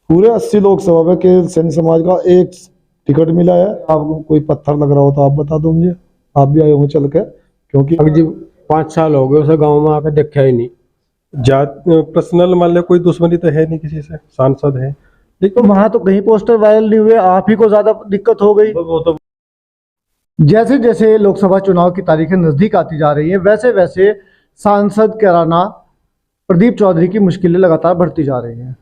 पूरे 80 लोकसभा में केवल सैनी समाज का एक टिकट मिला है। आपको कोई पत्थर लग रहा हो तो आप बता दो मुझे, आप भी आए होंगे चल के, क्योंकि अब जी 5 साल हो गए उसे गांव में आकर देखा ही नहीं। जात पर्सनल मान लो कोई दुश्मनी तो है नहीं किसी से, सांसद है तो वहां तो कहीं पोस्टर वायरल नहीं हुए, आप ही को ज्यादा दिक्कत हो गई। वो तो जैसे जैसे लोकसभा चुनाव की तारीखें नजदीक आती जा रही हैं, वैसे वैसे सांसद कैराना प्रदीप चौधरी की मुश्किलें लगातार बढ़ती जा रही हैं।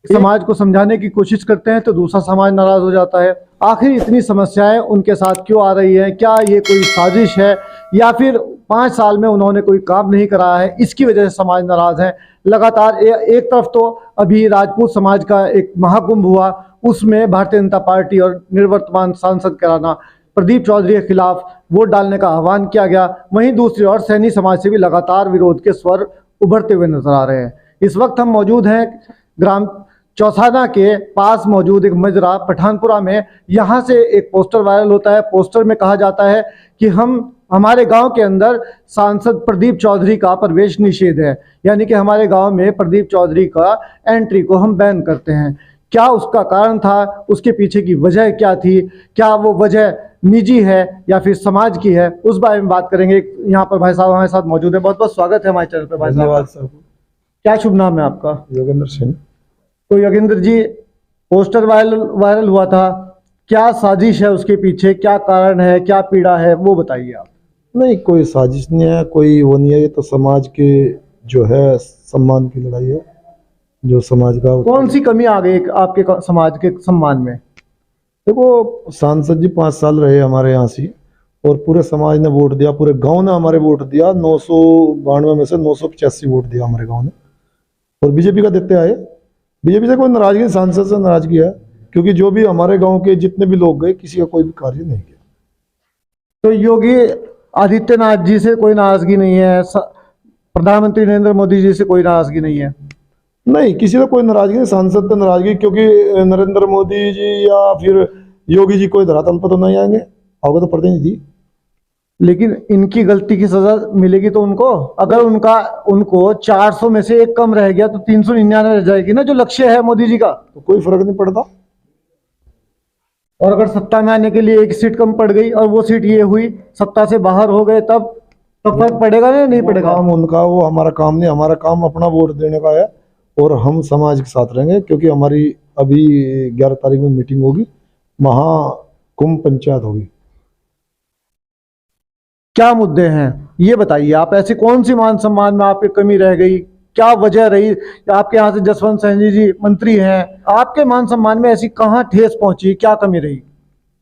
समाज को समझाने की कोशिश करते हैं तो दूसरा समाज नाराज हो जाता है। आखिर इतनी समस्याएं उनके साथ क्यों आ रही हैं? क्या ये कोई साजिश है या फिर 5 साल में उन्होंने कोई काम नहीं कराया है, इसकी वजह से समाज नाराज है? लगातार एक तरफ तो अभी राजपूत समाज का एक महाकुंभ हुआ, उसमें भारतीय जनता पार्टी और निवर्तमान सांसद कैराना प्रदीप चौधरी के खिलाफ वोट डालने का आह्वान किया गया। वहीं दूसरी ओर सैनी समाज से भी लगातार विरोध के स्वर उभरते हुए नजर आ रहे हैं। इस वक्त हम मौजूद हैं ग्राम चौसाना के पास मौजूद एक मजरा पठानपुरा में। यहाँ से एक पोस्टर वायरल होता है। पोस्टर में कहा जाता है कि हमारे गांव के अंदर सांसद प्रदीप चौधरी का प्रवेश निषेध है, यानी कि हमारे गांव में प्रदीप चौधरी का एंट्री को हम बैन करते हैं। क्या उसका कारण था, उसके पीछे की वजह क्या थी, क्या वो वजह निजी है या फिर समाज की है, उस बारे में बात करेंगे। यहाँ पर भाई साहब हमारे साथ मौजूद है। बहुत बहुत स्वागत है हमारे चैनल पर भाई धन्यवाद साहब। साहब। क्या शुभ नाम है आपका? योगेंद्र सिंह। तो योगेंद्र जी, पोस्टर वायरल हुआ था, क्या साजिश है उसके पीछे, क्या कारण है, क्या पीड़ा है, वो बताइए आप। नहीं, कोई साजिश नहीं है, कोई वो नहीं है। ये तो समाज के जो है सम्मान की लड़ाई है, जो समाज का। कौन सी कमी आ गई आपके समाज के सम्मान में? देखो, सांसद जी 5 साल रहे हमारे यहाँ से और पूरे समाज ने वोट दिया, पूरे गांव ने हमारे वोट दिया। 992 में से 985 वोट दिया हमारे गांव ने, और बीजेपी का देते आए। बीजेपी से कोई नाराजगी नहीं, सांसद से नाराजगी है, क्योंकि जो भी हमारे गांव के जितने भी लोग गए, किसी का कोई भी कार्य नहीं किया। तो योगी आदित्यनाथ जी से कोई नाराजगी नहीं है, प्रधानमंत्री नरेंद्र मोदी जी से कोई नाराजगी नहीं है? नहीं, किसी का कोई नाराजगी नहीं। सांसद तो नाराजगी, क्योंकि नरेंद्र मोदी जी या फिर योगी जी कोई धरातल पर तो नहीं आएंगे, आओगे तो प्रतिनिधि। लेकिन इनकी गलती की सजा मिलेगी तो उनको, अगर उनको 400 में से एक कम रह गया तो 399 रह जाएगी ना, जो लक्ष्य है मोदी जी का। तो कोई फर्क नहीं पड़ता। और अगर सत्ता में आने के लिए एक सीट कम पड़ गई और वो सीट ये हुई, सत्ता से बाहर हो गए, तब फर्क पड़ेगा या नहीं पड़ेगा? काम उनका, वो हमारा काम नहीं। हमारा काम अपना वोट देने का है और हम समाज के साथ रहेंगे, क्योंकि हमारी अभी 11 तारीख में मीटिंग होगी, महाकुंभ पंचायत होगी। क्या मुद्दे हैं ये बताइए आप। ऐसी कौन सी मान सम्मान में आपकी कमी रह गई, क्या वजह रही? आपके यहाँ से जसवंत सैनी जी मंत्री हैं, आपके मान सम्मान में ऐसी कहाँ ठेस पहुंची, क्या कमी रही?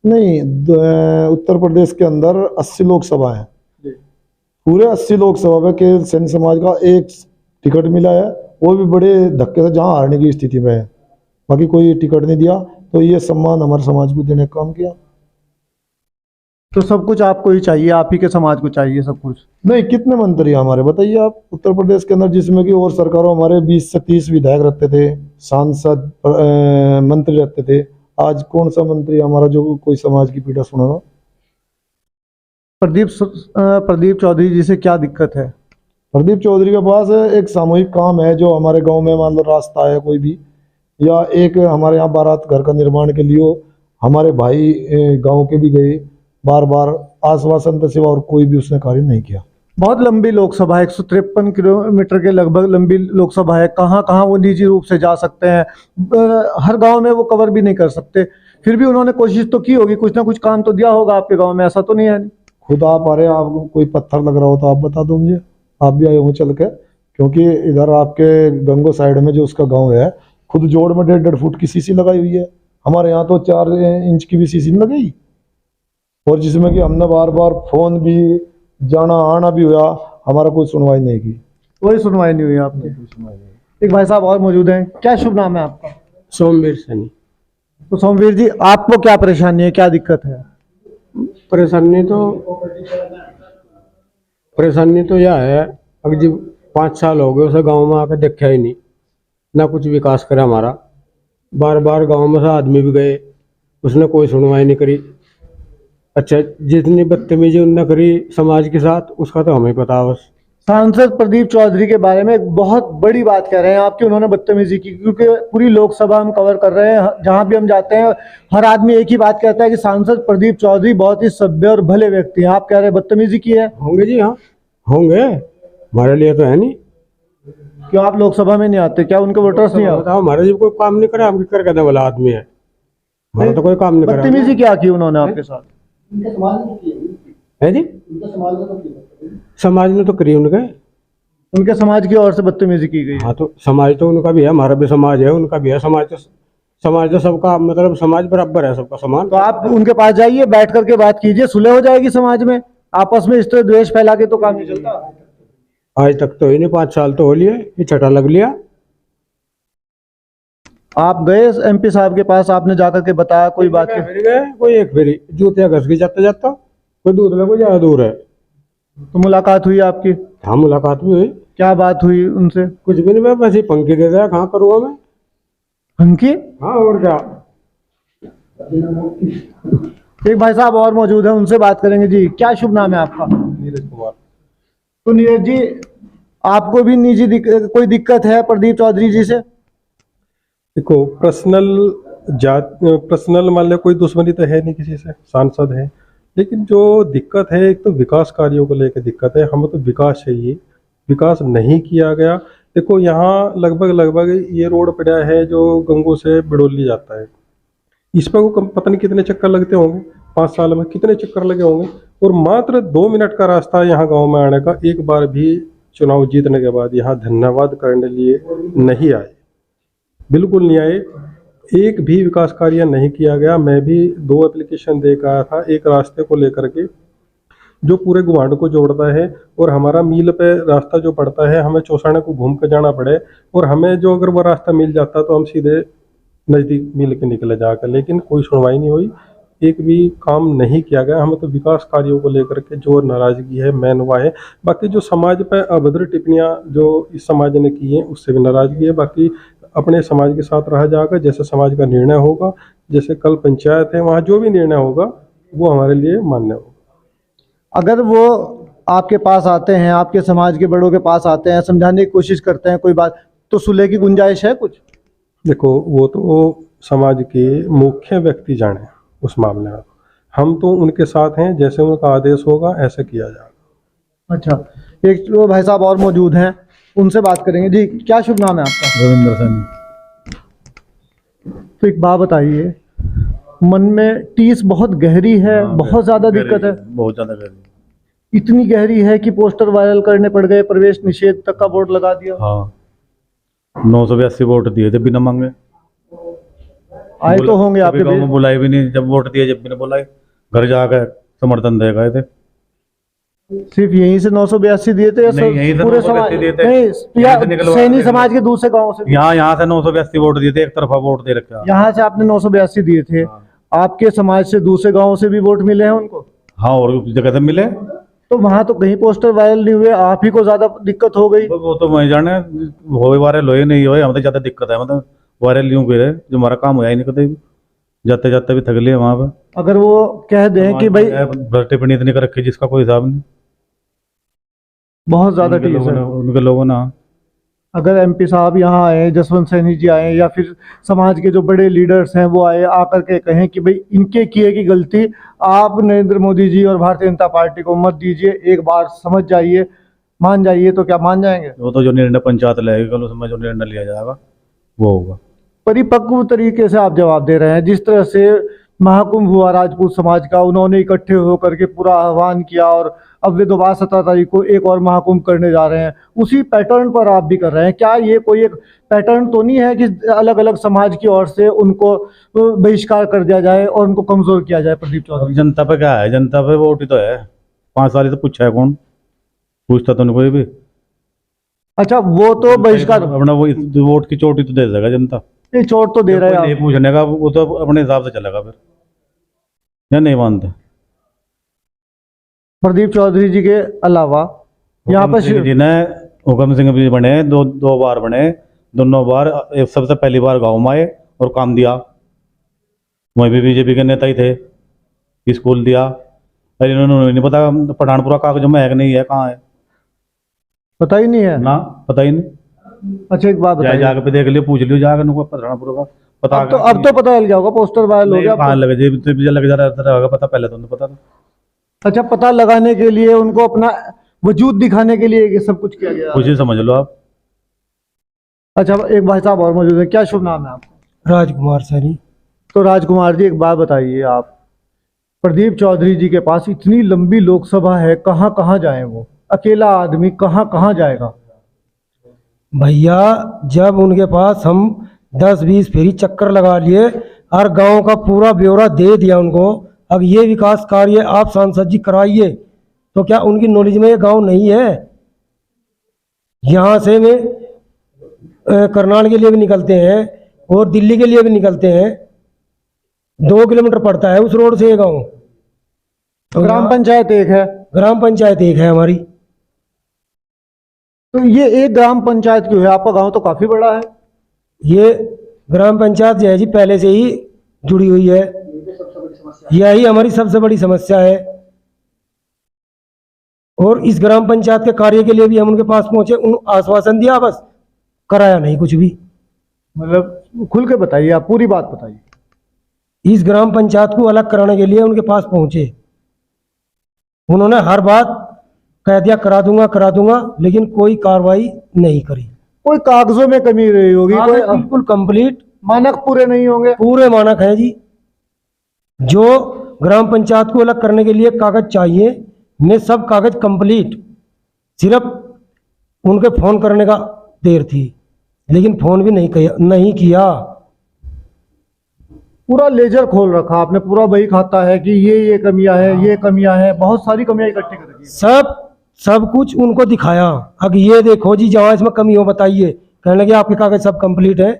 नहीं, उत्तर प्रदेश के अंदर 80 लोकसभा है। पूरे 80 लोकसभा में केवल सैनी समाज का एक टिकट मिला है, वो भी बड़े धक्के से, जहाँ हारने की स्थिति में है। बाकी कोई टिकट नहीं दिया, तो ये सम्मान हमारे समाज को देने का काम किया। तो सब कुछ आपको ही चाहिए, आप ही के समाज को चाहिए सब कुछ? नहीं, कितने मंत्री हमारे बताइए आप उत्तर प्रदेश के अंदर, जिसमें कि और सरकारों हमारे 20 से 30 विधायक रहते थे, सांसद मंत्री रहते थे। आज कौन सा मंत्री हमारा जो कोई समाज की पीड़ा सुनेगा? प्रदीप चौधरी जी से क्या दिक्कत है? प्रदीप चौधरी के पास एक सामूहिक काम है, जो हमारे गांव में मान लो रास्ता है कोई भी, या एक हमारे यहाँ बारात घर का निर्माण के लिए हमारे भाई गांव के भी गए, बार बार आश्वासन के सिवा और कोई भी उसने कार्य नहीं किया। बहुत लंबी लोकसभा है, 153 किलोमीटर के लगभग लंबी लोकसभा है। कहाँ कहाँ वो निजी रूप से जा सकते हैं, हर गांव में वो कवर भी नहीं कर सकते। फिर भी उन्होंने कोशिश तो की होगी, कुछ ना कुछ काम तो दिया होगा आपके गांव में, ऐसा तो नहीं है? खुद आप आ रहे हैं, आपको कोई पत्थर लग रहा हो तो आप बता दो मुझे, आप भी आए होंगे चल के, क्योंकि इधर आपके गंगो साइड में जो उसका गांव है, खुद जोड़ में 1.5 फुट की सीसी लगाई हुई है। हमारे यहाँ तो 4 इंच की भी सीसी नहीं लगाई, और जिसमें कि हमने बार बार फोन भी जाना आना भी हुआ, हमारा कोई सुनवाई नहीं की। कोई सुनवाई नहीं हुई आपकी? एक भाई साहब और मौजूद हैं। क्या शुभ नाम है आपका? सोमवीर सैनी। तो सोमवीर जी, आपको क्या परेशानी है, क्या दिक्कत है? परेशानी तो यह है, अब जी 5 साल हो गए उसे गांव में आकर देखा ही नहीं, ना कुछ विकास करा हमारा। बार बार गांव में से आदमी भी गए, उसने कोई सुनवाई नहीं करी। अच्छा, जितनी बदतमीजी उनने करी समाज के साथ, उसका तो हमें पता। बस सांसद प्रदीप चौधरी के बारे में एक बहुत बड़ी बात कह रहे हैं आपकी, उन्होंने बदतमीजी की, क्योंकि पूरी लोकसभा हम कवर कर रहे हैं, जहां भी हम जाते हैं हर आदमी एक ही बात कहता है कि सांसद प्रदीप चौधरी बहुत ही सभ्य और भले व्यक्ति हैं। आप कह रहे हैं बदतमीजी की है? होंगे जी, हाँ होंगे, हमारे लिए तो है नहीं। क्यों आप लोकसभा में नहीं आते? क्या उनके वोटर्स नहीं आते? बताओ, हमारे लिए कोई काम नहीं करे, हम कर कहने वाला आदमी है, हमारा तो कोई काम नहीं करा। बदतमीजी क्या की उन्होंने आपके साथ? है जी, समाज ने तो करी उनके। उनके समाज की ओर से बदतमीजी की गई। हाँ तो समाज तो उनका भी है, हमारा भी समाज है, उनका भी है समाज। तो सबका मतलब समाज बराबर है, सबका समान। तो आप उनके पास जाइए, बैठ करके बात कीजिए, सुलह हो जाएगी समाज में। आपस में इस तरह द्वेष फैला के तो काम नहीं चलता। आज तक तो ही नहीं, 5 साल तो हो लिए, ये छठा लग लिया। आप गए एमपी साहब के पास, आपने जाकर के बताया कोई बात की? फिर गए, कोई एक फेरी जूतिया घस के जाता जाता, कोई दूर लगे, ज्यादा दूर है। तो मुलाकात हुई आपकी? हाँ मुलाकात भी हुई। क्या बात हुई उनसे? कुछ भी नहीं, मैं बस ही पंखी दे दिया, कहाँ करूँगा मैं। उनकी हाँ और क्या। एक भाई साहब और मौजूद है, उनसे बात करेंगे। जी क्या शुभ नाम है आपका? नीरज कुमार। तो नीरज जी, आपको भी निजी कोई दिक्कत है प्रदीप चौधरी जी से? देखो, पर्सनल मान लो कोई दुश्मनी तो है नहीं किसी से, सांसद है, लेकिन जो दिक्कत है एक तो विकास कार्यों को लेकर दिक्कत है। हमें तो विकास चाहिए, विकास नहीं किया गया। देखो यहाँ लगभग ये रोड पड़ा है जो गंगो से बिड़ोली जाता है, इस पर को पता नहीं कितने चक्कर लगते होंगे, 5 साल में कितने चक्कर लगे होंगे, और मात्र 2 मिनट का रास्ता यहाँ गांव में आने का। एक बार भी चुनाव जीतने के बाद यहाँ धन्यवाद करने लिए नहीं आए, बिल्कुल नहीं आए। एक भी विकास कार्य नहीं किया गया। मैं भी 2 एप्लीकेशन दे कर आया था, एक रास्ते को लेकर के जो पूरे गुवांड को जोड़ता है, और हमारा मील पे रास्ता जो पड़ता है, हमें चौसाने को घूम कर जाना पड़े, और हमें जो अगर वो रास्ता मिल जाता तो हम सीधे नज़दीक मिल के निकले जाकर, लेकिन कोई सुनवाई नहीं हुई, एक भी काम नहीं किया गया। हमें तो विकास कार्यों को लेकर के जो नाराज़गी है मेन हुआ है। बाकी जो समाज पर अभद्र टिप्पणियाँ जो इस समाज ने की हैं उससे भी नाराज़गी है। बाकी अपने समाज के साथ रहा जाएगा, जैसे समाज का निर्णय होगा, जैसे कल पंचायत है वहाँ जो भी निर्णय होगा वो हमारे लिए मान्य होगा। अगर वो आपके पास आते हैं, आपके समाज के बड़ों के पास आते हैं, समझाने की कोशिश करते हैं कोई बात, तो सुलह की गुंजाइश है कुछ? देखो वो तो समाज के मुख्य व्यक्ति जाने उस मामले में, हम तो उनके साथ हैं, जैसे उनका आदेश होगा ऐसे किया जाएगा। अच्छा, एक वो भाई साहब और मौजूद हैं, उनसे बात करेंगे। जी क्या शुभ नाम है आपका? रविंद्र सैनी। तो एक बात बताइए, मन में टीस बहुत गहरी है, बहुत ज्यादा दिक्कत है? बहुत ज्यादा गहरी। इतनी गहरी है कि पोस्टर वायरल करने पड़ गए, प्रवेश निषेध तक का बोर्ड लगा दिया। हाँ, 982 वोट दिए थे बिना मांगे। आए तो होंगे आपके गाँव में बुलाए भी नहीं, जब वोट दिए जब भी नहीं बुलाए, घर जाकर समर्थन दे गए थे। सिर्फ यहीं से 982 दिए थे या नहीं, यहीं से पूरे 982 समाज? दिए थे। नहीं, यहीं से निकलवा सैनी के समाज के दूसरे गांव से? यहाँ से 982 वोट दिए थे, एक तरफा वोट दे रखा। यहाँ से आपने 982 दिए थे। आपके समाज से दूसरे गांव से भी वोट मिले हैं उनको? हाँ, और उस जगह से मिले। तो वहां तो कहीं पोस्टर वायरल नहीं हुए, आप ही को ज्यादा दिक्कत हो गई। वो तो मैं जाने, हो वायरल होए नहीं होए, हमें तो ज्यादा दिक्कत है। मतलब वायरल यूं करे जो हमारा काम होया ही नहीं कभी, जाते जाते भी थक लिए वहां पे। अगर वो कह दें कि भाई टिप्पणी इतनी कर रखी जिसका कोई हिसाब नहीं, बहुत ज्यादा टीस है। उनके लोगों ने। अगर एमपी साहब यहाँ आए, जसवंत सैनी जी आए, या फिर समाज के जो बड़े लीडर्स हैं वो आए, आकर के कहें कि भाई इनके किए की गलती आप नरेंद्र मोदी जी और भारतीय जनता पार्टी को मत दीजिए, एक बार समझ जाइए, मान जाइए, तो क्या मान जाएंगे? वो तो जो निर्णय पंचायत लेगी कल, उसमें जो निर्णय लिया जाएगा वो होगा। परिपक्व तरीके से आप जवाब दे रहे हैं। जिस तरह से महाकुंभ हुआ राजपूत समाज का, उन्होंने इकट्ठे होकर के पूरा आह्वान किया, और अब वे दोबारा 17 तारीख को एक और महाकुंभ करने जा रहे हैं, उसी पैटर्न पर आप भी कर रहे हैं। क्या ये कोई एक पैटर्न तो नहीं है कि अलग अलग समाज की ओर से उनको बहिष्कार कर दिया जाए और उनको कमजोर किया जाए? प्रदीप चौधरी, जनता पे क्या है, जनता पे वोट ही तो है। 5 साल ही तो पूछा है, कौन पूछता तो नहीं कोई भी। अच्छा, वो तो बहिष्कार, अपना वो वोट की चोट ही तो दे देगा जनता। ये चोट तो दे रहे नहीं हैं पूछने का, वो तो अपने हिसाब से चलेगा फिर, या नहीं मानते? प्रदीप चौधरी जी के अलावा यहाँ पर जी ने, हुक्म सिंह भी बने, दो बार बने, दोनों बार सबसे पहली बार गाँव में आए और काम दिया। वहीं भी बीजेपी के नेता ही थे, स्कूल दिया। अरे इन्होंने नहीं पता पठानपुरा कागज में है कि नहीं है, कहाँ है। पता ही नहीं है? ना पता ही नहीं। अच्छा एक बात जाए बताइए, जाकर पे देख लियो, पूछ लियो जाकर, उनको पता पूरा पता अब तो पता चल गया होगा, पोस्टर वायरल हो गया कहाँ लगे जी, तो मुझे लग जा रहा होगा पता, पहले तो नहीं पता था। अच्छा, पता लगाने के लिए, उनको अपना वजूद दिखाने के लिए ये सब कुछ किया गया। कुछ ही समझ लो आप। अच्छा, एक भाई साहब और मौजूद है, क्या शुभ नाम है आपका? राजकुमार सैनी। तो राजकुमार जी, एक बात बताइए, आप प्रदीप चौधरी जी के पास इतनी लंबी लोकसभा है, कहाँ कहाँ जाए वो? अकेला आदमी कहाँ कहाँ जाएगा? भैया जब उनके पास हम 10-20 फेरी चक्कर लगा लिए और गांव का पूरा ब्यौरा दे दिया उनको, अब ये विकास कार्य आप सांसद जी कराइए, तो क्या उनकी नॉलेज में ये गांव नहीं है? यहाँ से वे करनाल के लिए भी निकलते हैं और दिल्ली के लिए भी निकलते हैं, 2 किलोमीटर पड़ता है उस रोड से ये गाँव। तो ग्राम पंचायत एक है, ग्राम पंचायत एक है हमारी। तो ये एक ग्राम पंचायत क्यों है? आपका गांव तो काफी बड़ा है। ये ग्राम पंचायत जो है जी पहले से ही जुड़ी हुई है, यही हमारी सबसे बड़ी समस्या है। और इस ग्राम पंचायत के कार्य के लिए भी हम उनके पास पहुंचे, उन आश्वासन दिया, बस कराया नहीं कुछ भी। मतलब खुल के बताइए, आप पूरी बात बताइए। इस ग्राम पंचायत को अलग कराने के लिए उनके पास पहुंचे, उन्होंने हर बात कह दिया करा दूंगा, लेकिन कोई कार्रवाई नहीं करी। कोई कागजों में कमी रही होगी, कोई बिल्कुल कंप्लीट मानक पूरे नहीं होंगे। पूरे मानक है जी। जो ग्राम पंचायत को अलग करने के लिए कागज चाहिए, मैं सब कागज कंप्लीट, सिर्फ उनके फोन करने का देर थी, लेकिन फोन भी नहीं किया। पूरा लेजर खोल रखा आपने, पूरा वही खाता है कि ये कमियां है, ये कमियां है, बहुत सारी कमियां इकट्ठी कर रखी है। सब कुछ उनको दिखाया, अब ये देखो जी जहाँ इसमें कमी हो बताइए, कहने लगे आपके कागज सब कंप्लीट है,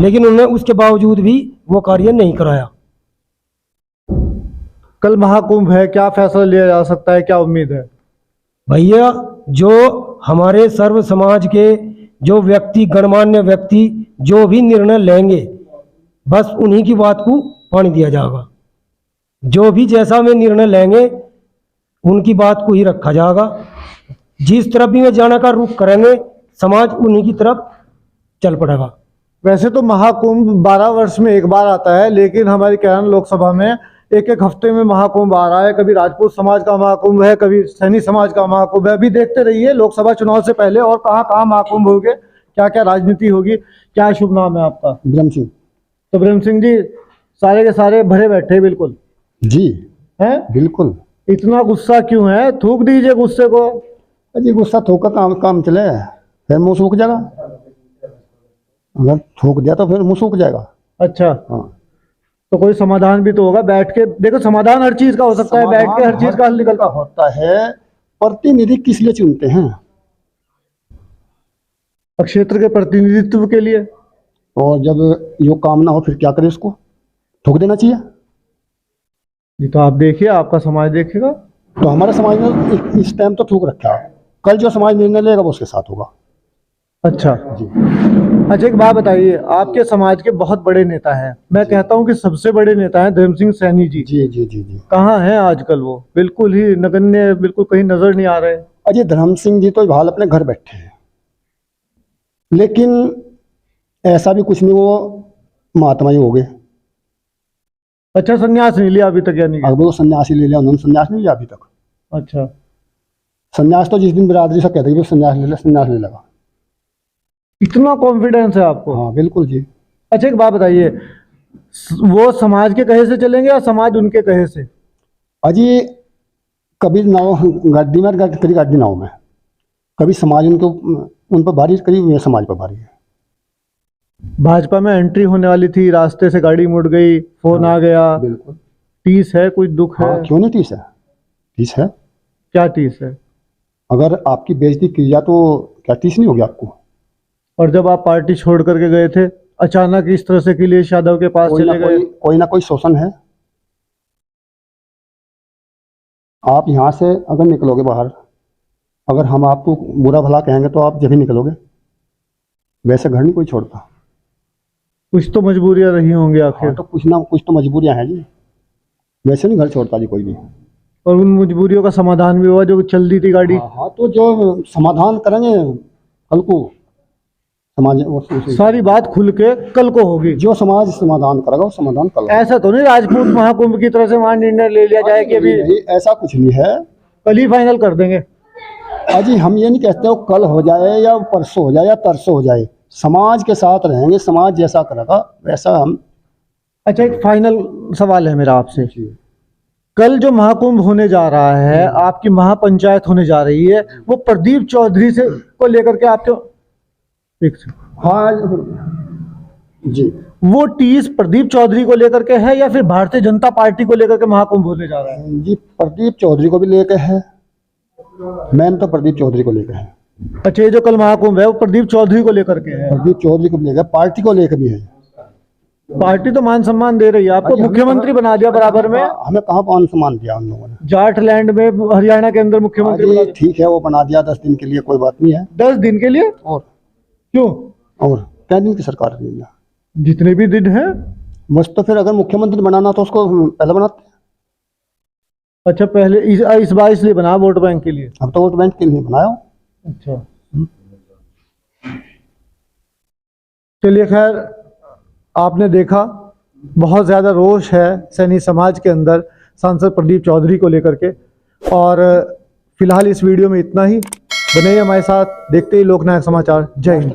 लेकिन उन्होंने उसके बावजूद भी वो कार्य नहीं कराया। कल महाकुंभ है, क्या फैसला लिया जा सकता है, क्या उम्मीद है? भैया जो हमारे सर्व समाज के जो व्यक्ति, गणमान्य व्यक्ति जो भी निर्णय लेंगे, बस उन्हीं की बात को पानी दिया जाएगा। जो भी जैसा में निर्णय लेंगे उनकी बात को ही रखा जाएगा। जिस तरफ भी वे जाने का रुख करेंगे, समाज उन्हीं की तरफ चल पड़ेगा। वैसे तो महाकुंभ 12 वर्ष में एक बार आता है, लेकिन हमारी कैरन लोकसभा में एक एक हफ्ते में महाकुंभ आ रहा है। कभी राजपूत समाज का महाकुंभ है, कभी सैनी समाज का महाकुंभ है। अभी देखते रहिए लोकसभा चुनाव से पहले और कहाँ कहाँ महाकुंभ होंगे, क्या क्या राजनीति होगी। क्या शुभ नाम है आपका? ब्रह्म सिंह तो ब्रह्म सिंह जी, सारे के सारे भरे बैठे बिल्कुल जी, हैं? बिल्कुल। इतना गुस्सा क्यों है? थूक दीजिए गुस्से को। अजी गुस्सा थोका काम चले, फिर मुंह सूख जाएगा। अगर थूक दिया तो फिर मुंह सूख जाएगा। अच्छा, हाँ, तो कोई समाधान भी तो होगा। बैठ के देखो, समाधान हर चीज का हो सकता है, बैठ के हर चीज का हल निकलता होता है। प्रतिनिधि किस लिए चुनते हैं? क्षेत्र के प्रतिनिधित्व के लिए। और जब यो काम ना हो फिर क्या करे? उसको थूक देना चाहिए। जी, तो आप देखिए, आपका समाज देखेगा। तो हमारे समाज में इस टाइम तो थूक रखा है, कल जो समाज निर्णय लेगा वो उसके साथ होगा। अच्छा जी। अच्छा, एक बात बताइए, आपके समाज के बहुत बड़े नेता हैं, मैं कहता हूं कि सबसे बड़े नेता हैं धर्म सिंह सैनी जी। जी जी जी जी। कहाँ हैं आजकल? वो बिल्कुल ही नगण्य, बिल्कुल कहीं नजर नहीं आ रहे। अजय धर्म सिंह जी तो हाल अपने घर बैठे हैं, लेकिन ऐसा भी कुछ नहीं, वो महात्मा ही हो गए। अच्छा, संन्यास नहीं लिया अभी तक यानी? अगर वो सन्यासी ले लिया, उन्होंने सन्यास नहीं लिया अभी तक। अच्छा, सन्यास तो जिस दिन बिरादरी से कहते हैं सन्यास ले ले, सन्यास ले लगा। इतना कॉन्फिडेंस है आपको? हाँ बिल्कुल जी। अच्छा, एक बात बताइए, वो समाज के कहे से चलेंगे या समाज उनके कहे से? अजी कभी नाव गाड़ी में, कभी गाड़ी नाव में, कभी समाज उनको उन पर भारी, कभी समाज पर भारी है। भाजपा में एंट्री होने वाली थी, रास्ते से गाड़ी मुड़ गई, फोन आ गया। बिल्कुल। टीस है, कोई दुख है? हाँ, क्यों नहीं टीस है? टीस है। क्या टीस है? अगर आपकी बेइज्जती की जाए तो क्या टीस नहीं होगी आपको? और जब आप पार्टी छोड़ करके गए थे, अचानक इस तरह से अखिलेश यादव के पास चले गए। कोई ना कोई शोषण है। आप यहाँ से अगर निकलोगे बाहर, अगर हम आपको बुरा भला कहेंगे तो आप जब ही निकलोगे, वैसे घर नहीं कोई छोड़ता। कुछ तो मजबूरियां रही होंगी आखिर। हाँ, तो कुछ ना कुछ तो मजबूरियां हैं जी, वैसे नहीं घर छोड़ता जी कोई भी। और उन मजबूरियों का समाधान भी हुआ जो चल रही थी गाड़ी। हाँ, तो जो समाधान करेंगे कल को समाज सारी बात खुल के कल को होगी। जो समाज समाधान करेगा वो समाधान कल होगा। ऐसा तो नहीं राजपूत महाकुंभ की तरह से वहां निर्णय ले लिया जाए कि अभी नहीं, ऐसा कुछ नहीं है। कल ही फाइनल कर देंगे। अजी हम ये नहीं कहते हो कल हो जाए या परसों हो जाए या तरसों हो जाए, समाज के साथ रहेंगे, समाज जैसा करेगा वैसा हम। अच्छा, एक फाइनल सवाल है मेरा आपसे। कल जो महाकुंभ होने जा रहा है, आपकी महापंचायत होने जा रही है, वो प्रदीप चौधरी से को लेकर के आपके हाँ जी, वो टीस प्रदीप चौधरी को लेकर के है या फिर भारतीय जनता पार्टी को लेकर के महाकुंभ होने जा रहा है? जी प्रदीप चौधरी को भी लेके है, मैन तो प्रदीप चौधरी को लेकर है। अच्छा, ये जो कल महाकुंभ है वो प्रदीप चौधरी को लेकर के है। प्रदीप चौधरी को भी लेकर, पार्टी को लेकर भी है। पार्टी तो मान सम्मान दे रही है आपको, मुख्यमंत्री बना दिया बराबर में। हमें कहाँ मान सम्मान दिया उन लोगों ने? जाट लैंड में हरियाणा के अंदर मुख्यमंत्री बना दिया। ठीक है, वो बना दिया 10 दिन के लिए, कोई बात नहीं है। 10 दिन के लिए? और क्यों? और क्या दिन की सरकार है ये? जितने भी दिन है। बस तो फिर अगर मुख्यमंत्री बनाना तो उसको पहले बनाते। अच्छा, पहले इस बार इसलिए बना वोट बैंक के लिए? अब तो वोट बैंक के लिए बनाया। अच्छा, चलिए खैर, आपने देखा बहुत ज़्यादा रोष है सैनी समाज के अंदर सांसद प्रदीप चौधरी को लेकर के। और फिलहाल इस वीडियो में इतना ही। बने ही हमारे साथ, देखते ही लोकनायक समाचार। जय हिंद।